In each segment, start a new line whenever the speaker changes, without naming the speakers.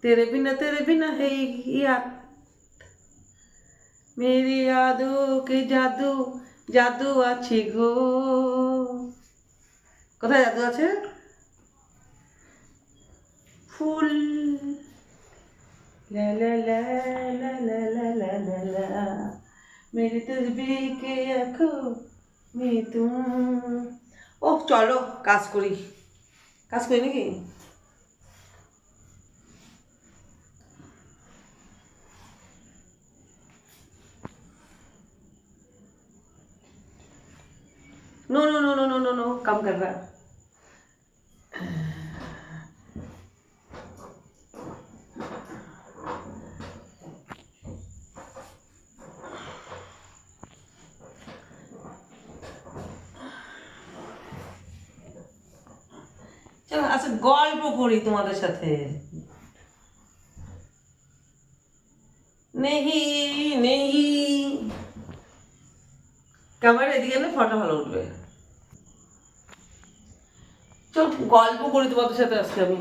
तेरे बिना है यार मेरी यादों के जादू जादू আছে গো কোথায় জাদু আছে ফুল লা লা লা লা লা লা লা লা লা मेरी तस्वीर के आँखों में तुम ও চলো কাজ করি নাকি no no no no no no no कम कर रहा চলো আচ্ছা গল্প করি তোমাদের সাথে নেহি নেহি ক্যামেরা এদিকে না ফটো ভালো উঠবে চল গল্প করি তোমাদের সাথে আজকে আমি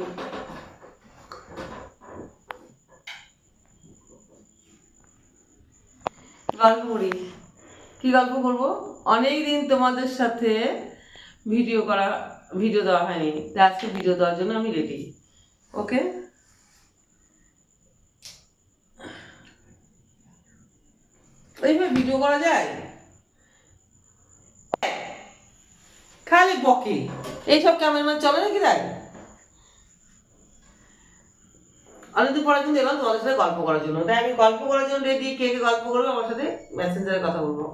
গল্প করি কি গল্প করবো অনেক দিন তোমাদের সাথে ভিডিও দেওয়া হয়নি আজকে ভিডিও দেওয়ার জন্য আমি রেডি ওকে এইভাবে ভিডিও করা যায় খালি বকে এইসব ক্যামেরাম্যান চলে নাকি তাই অনেকদিন পরে কিন্তু এলাম তোমাদের সাথে গল্প করার জন্য তাই আমি গল্প করার জন্য রেডি কে কে গল্প করবে আমার সাথে মেসেঞ্জারে কথা বলবো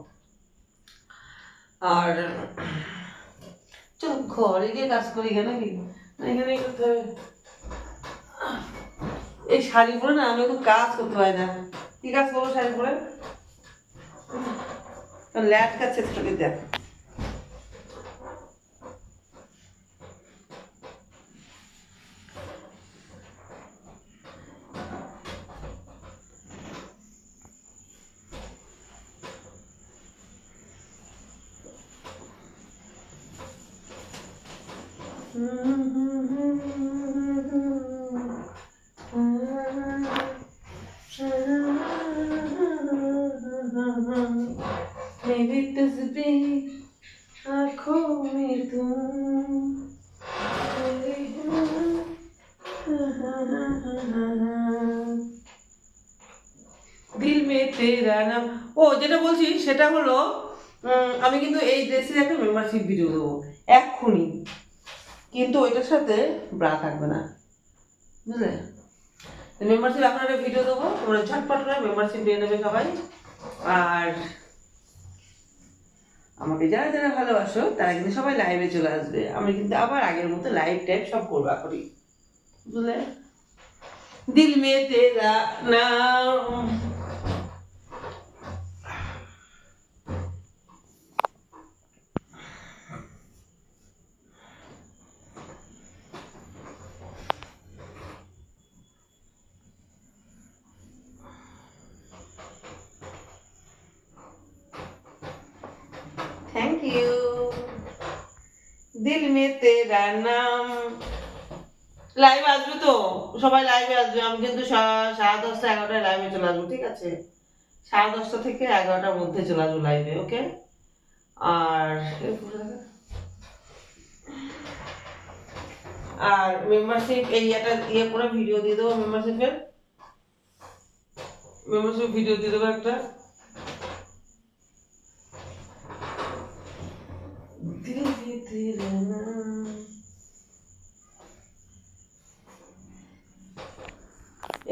আর চলো ঘরে গিয়ে কাজ করি নাকি এখানে করতে হবে এই শাড়ি পরে না আমি তো কাজ করতে পারি না কি কাজ করবো শাড়ি পরে ল্যাট কাছে তোকে দেখ मेरी तस्वीर आँखों में तुम दिल में तेरा नाम ও যেটা বলছি সেটা হলো আমি কিন্তু এই ড্রেসের একটা মেম্বারশিপ ভিডিও দেবো এক্ষুনি কিন্তু ওইটার সাথে ব্রা থাকবে না বুঝলে মেম্বারশিপ আপনার একটা ভিডিও দেবো তোমরা ঝটপট করে মেম্বারশিপ নিয়ে নেবে সবাই আর আমাকে যারা যারা ভালোবাসো তারা কিন্তু সবাই লাইভে চলে আসবে আমি কিন্তু আবার আগের মতো লাইভ টাইপ সব করবা করি বুঝলে দিল মে তেরা নাম थैंक यू दिल में तेरा नाम লাইভ আসবে তো সবাই লাইভে আসবে আমি কিন্তু 10:30 11টায় লাইভে চলে আসবো ঠিক আছে 10:30 থেকে 11টার মধ্যে চলে আসবো লাইভে ওকে আর আর মেম্বারশিপ এইটা করে ভিডিও দিয়ে দেবো মেম্বারশিপ ভিডিও দিয়ে দেবো একটা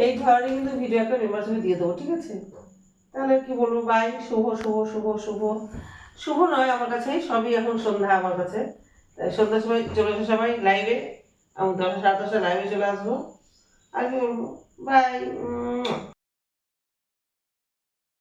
এই ধরনের কিন্তু ভিডিও একটা মেম্বারশিপে দিয়ে দেবো ঠিক আছে তাহলে কি বলবো বাই শুভ শুভ শুভ শুভ শুভ নয় আমার কাছে সবই এখন সন্ধ্যা আমার কাছে সন্ধ্যার সময় চলে আসো সবাই লাইভে আমি 10:30 লাইভে চলে আসবো আর কি বলবো বাই